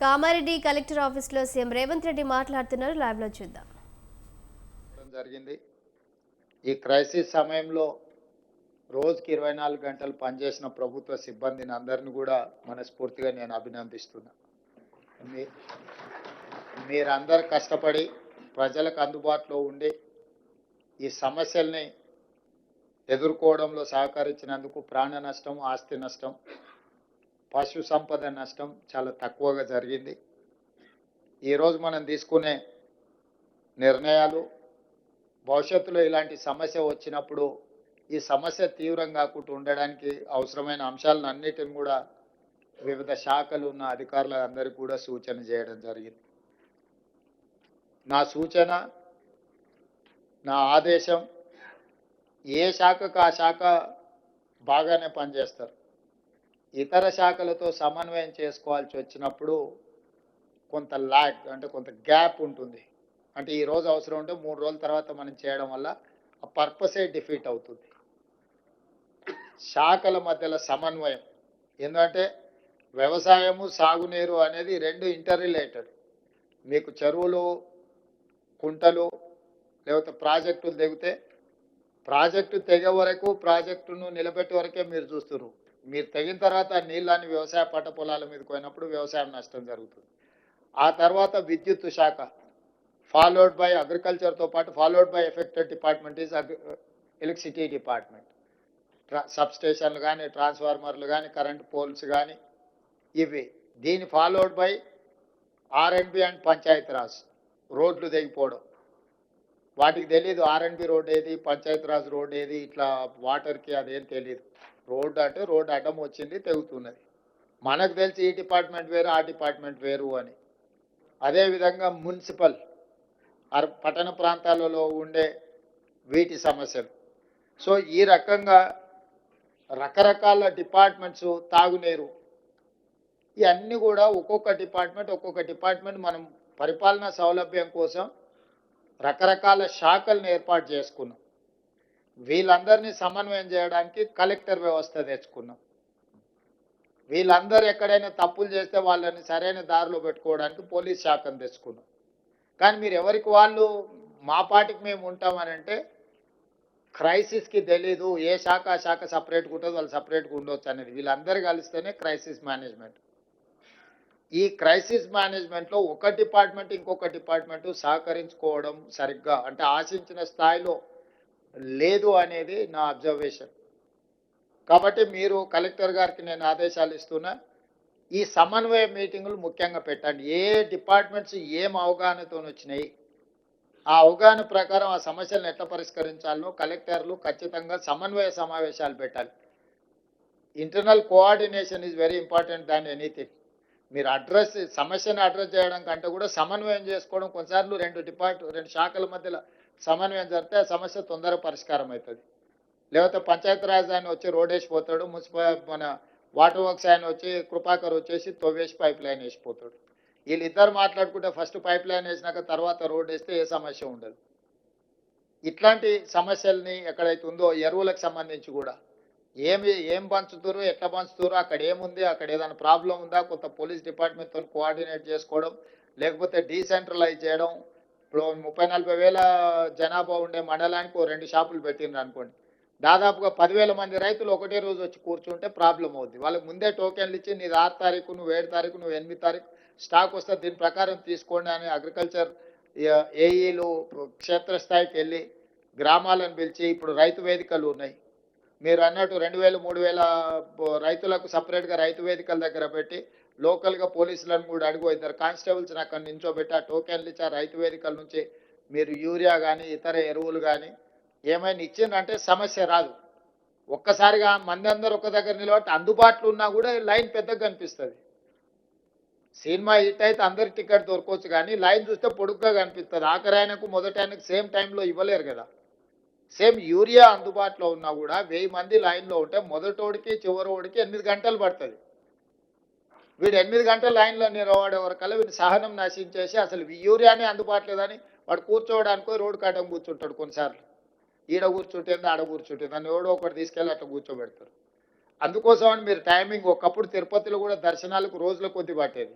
Kamareddy collector ఆఫీస్లో CM Revanth Reddy మాట్లాడుతున్నారు. లైవ్లో చూద్దాం. జరిగింది. ఈ క్రైసిస్ సమయంలో రోజుకి 24 గంటలు పనిచేసిన ప్రభుత్వ సిబ్బందిని అందరిని కూడా మనస్ఫూర్తిగా నేను అభినందిస్తున్నా. మీరందరూ కష్టపడి ప్రజలకు అందుబాటులో ఉండి ఈ సమస్యల్ని ఎదుర్కోవడంలో సహకరించినందుకు ప్రాణ నష్టం, ఆస్తి నష్టం, పశు సంపద నష్టం చాలా తక్కువగా జరిగింది. ఈరోజు మనం తీసుకునే నిర్ణయాలు భవిష్యత్తులో ఇలాంటి సమస్య వచ్చినప్పుడు ఈ సమస్య తీవ్రం కాకుండా ఉండడానికి అవసరమైన అంశాలను అన్నిటిని కూడా వివిధ శాఖలు ఉన్న అధికారులందరికీ కూడా సూచన చేయడం జరిగింది. నా సూచన, నా ఆదేశం, ఏ శాఖకు ఆ శాఖ బాగానే పనిచేస్తారు. ఇతర శాఖలతో సమన్వయం చేసుకోవాల్సి వచ్చినప్పుడు కొంత ల్యాగ్ అంటే కొంత గ్యాప్ ఉంటుంది. అంటే ఈరోజు అవసరం ఉంటే 3 రోజుల తర్వాత మనం చేయడం వల్ల ఆ పర్పసే డిఫీట్ అవుతుంది. శాఖల మధ్యలో సమన్వయం, ఎందుకంటే వ్యవసాయము సాగునీరు అనేది రెండు ఇంటర్ రిలేటెడ్. మీకు చెరువులు, కుంటలు లేకపోతే ప్రాజెక్టులు తెగితే ప్రాజెక్టు తెగే వరకు, ప్రాజెక్టును నిలబెట్టే వరకే మీరు చూస్తున్నారు. మీరు తెగిన తర్వాత నీళ్ళని వ్యవసాయ పంట పొలాల మీదకి పోయినప్పుడు వ్యవసాయం నష్టం జరుగుతుంది. ఆ తర్వాత విద్యుత్ శాఖ ఫాలోడ్ బై అగ్రికల్చర్తో పాటు followed by affected department is electricity department. Sub స్టేషన్లు కానీ, ట్రాన్స్ఫార్మర్లు కానీ, కరెంట్ పోల్స్ కానీ ఇవి. దీని ఫాలోడ్ బై ఆర్ఎండ్బి అండ్ పంచాయతీరాజ్ రోడ్లు తెగిపోవడం. వాటికి తెలియదు ఆర్ఎండ్బి రోడ్ ఏది, పంచాయతీరాజ్ రోడ్ ఏది, ఇట్లా వాటర్కి అదేం తెలియదు. రోడ్డు అంటే రోడ్డు అడ్డం వచ్చింది, తెగుతున్నది. మనకు తెలిసి ఈ డిపార్ట్మెంట్ వేరు, ఆ డిపార్ట్మెంట్ వేరు అని. అదేవిధంగా మున్సిపల్ పట్టణ ప్రాంతాలలో ఉండే వీటి సమస్యలు. సో ఈ రకంగా రకరకాల డిపార్ట్మెంట్స్, తాగునీరు, ఇవన్నీ కూడా ఒక్కొక్క డిపార్ట్మెంట్ మనం పరిపాలనా సౌలభ్యం కోసం రకరకాల శాఖలను ఏర్పాటు చేసుకున్నాం. వీళ్ళందరినీ సమన్వయం చేయడానికి కలెక్టర్ వ్యవస్థ తెచ్చుకున్నాం. వీళ్ళందరూ ఎక్కడైనా తప్పులు చేస్తే వాళ్ళని సరైన దారిలో పెట్టుకోవడానికి పోలీస్ శాఖను తెచ్చుకున్నాం. కానీ మీరు ఎవరికి వాళ్ళు మా పాటికి మేము ఉంటామని అంటే క్రైసిస్కి తెలీదు. ఏ శాఖ ఆ శాఖ సపరేట్గా ఉంటుంది, వాళ్ళు సపరేట్గా ఉండొచ్చు అనేది. వీళ్ళందరూ కలిస్తేనే క్రైసిస్ మేనేజ్మెంట్. ఈ క్రైసిస్ మేనేజ్మెంట్లో ఒక డిపార్ట్మెంట్ ఇంకొక డిపార్ట్మెంట్ సహకరించుకోవడం సరిగ్గా అంటే ఆశించిన స్థాయిలో లేదు అనేది నా అబ్జర్వేషన్. కాబట్టి మీరు కలెక్టర్ గారికి నేను ఆదేశాలు ఇస్తున్నా, ఈ సమన్వయ మీటింగులు ముఖ్యంగా పెట్టండి. ఏ డిపార్ట్మెంట్స్ ఏం అవగాహనతో వచ్చినాయి, ఆ అవగాహన ప్రకారం ఆ సమస్యలను ఎట్లా పరిష్కరించాలో కలెక్టర్లు ఖచ్చితంగా సమన్వయ సమావేశాలు పెట్టాలి. Internal coordination is very important than anything. మీరు సమస్యను అడ్రస్ చేయడం కంటే కూడా సమన్వయం చేసుకోవడం. కొన్నిసార్లు రెండు శాఖల మధ్యలో సమన్వయం జరిగితే ఆ సమస్య తొందరగా పరిష్కారం అవుతుంది. లేకపోతే పంచాయతీరాజ్ ఆయన వచ్చి రోడ్ వేసిపోతాడు, మన వాటర్ వర్క్స్ ఆయన వచ్చి కృపాకర్ వచ్చేసి తవ్వేసి పైప్ లైన్ వేసిపోతాడు. వీళ్ళిద్దరు మాట్లాడుకుంటే ఫస్ట్ పైప్ లైన్ వేసినాక తర్వాత రోడ్ వేస్తే ఏ సమస్య ఉండదు. ఇట్లాంటి సమస్యల్ని ఎక్కడైతే ఉందో ఎరువులకు సంబంధించి కూడా ఏం పంచుతారు, ఎట్లా పంచుతారు, అక్కడ ఏముంది, అక్కడ ఏదైనా ప్రాబ్లం ఉందా, కొత్త పోలీస్ డిపార్ట్మెంట్తో కోఆర్డినేట్ చేసుకోవడం, లేకపోతే డీసెంట్రలైజ్ చేయడం. ఇప్పుడు 30-40 వేల జనాభా ఉండే మండలానికి 2 షాపులు పెట్టిండ్రు అనుకోండి, దాదాపుగా 10,000 మంది రైతులు ఒకటే రోజు వచ్చి కూర్చుంటే ప్రాబ్లం అవుద్ది. వాళ్ళకి ముందే టోకెన్లు ఇచ్చి నీది 6 తారీఖు, నువ్వు 7 తారీఖు, నువ్వు 8 తారీఖు స్టాక్ వస్తే దీని ప్రకారం తీసుకోండి అని అగ్రికల్చర్ ఏఈలు క్షేత్రస్థాయికి వెళ్ళి గ్రామాలను పిలిచి, ఇప్పుడు రైతు వేదికలు ఉన్నాయి. మీరు అన్నట్టు 2,000-3,000 రైతులకు సపరేట్గా రైతు వేదికల దగ్గర పెట్టి లోకల్గా పోలీసులను కూడా అడుగు, 2 కానిస్టేబుల్స్ని అక్కడ నించోబెట్టి ఆ టోకెన్లు ఇచ్చి ఆ రైతు వేదికల నుంచి మీరు యూరియా కానీ ఇతర ఎరువులు కానీ ఏమైనా ఇచ్చిందంటే సమస్య రాదు. ఒక్కసారిగా మంది అందరూ ఒక దగ్గర నిలబట్టి అందుబాటులో ఉన్నా కూడా లైన్ పెద్దగా కనిపిస్తుంది. సినిమా హిట్ అయితే అందరికి టికెట్ దొరకవచ్చు, కానీ లైన్ చూస్తే పొడుగ్గా కనిపిస్తుంది. ఆఖరి ఆయనకు మొదటి ఆయనకు సేమ్ టైంలో ఇవ్వలేరు కదా. సేమ్ యూరియా అందుబాటులో ఉన్నా కూడా 1000 మంది లైన్లో ఉంటే మొదటోడికి చివరోడికి 8 గంటలు పడుతుంది. వీడు 8 గంటల లైన్లో నిలబడే వరకల్లా వీడు సహనం నశించేసి అసలు యూరియానే అందుబాటులో లేదని వాడు కూర్చోవడానికి రోడ్డు కట్టం కూర్చుంటాడు. కొన్నిసార్లు ఈడ కూర్చుంటుంది, ఆడ కూర్చుంటుంది అని ఎవడో ఒకటి తీసుకెళ్ళి అట్లా కూర్చోబెడతారు. అందుకోసమని మీరు టైమింగ్, ఒకప్పుడు తిరుపతిలో కూడా దర్శనాలకు రోజుల కొద్ది పట్టేది.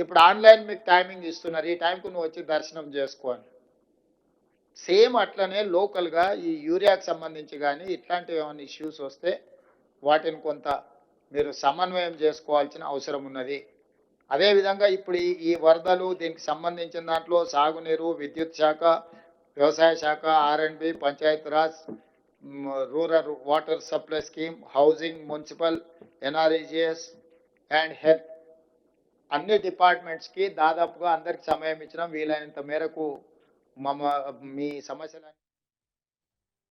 ఇప్పుడు ఆన్లైన్ మీకు టైమింగ్ ఇస్తున్నారు, ఈ టైంకు నువ్వు వచ్చి దర్శనం చేసుకో అని. సేమ్ అట్లనే లోకల్గా ఈ యూరియాకి సంబంధించి కానీ ఇట్లాంటివి ఏమైనా ఇష్యూస్ వస్తే వాటిని కొంత మీరు సమన్వయం చేసుకోవాల్సిన అవసరం ఉన్నది. అదేవిధంగా ఇప్పుడు ఈ వరదలు దీనికి సంబంధించిన దాంట్లో సాగునీరు, విద్యుత్ శాఖ, వ్యవసాయ శాఖ, ఆర్ఎండ్బి, Panchayati Raj, rural water supply scheme, housing, municipal, NREGS and health అన్ని డిపార్ట్మెంట్స్కి దాదాపుగా అందరికి సమయం ఇచ్చినాం. వీలైనంత మేరకు మీ సమస్యలు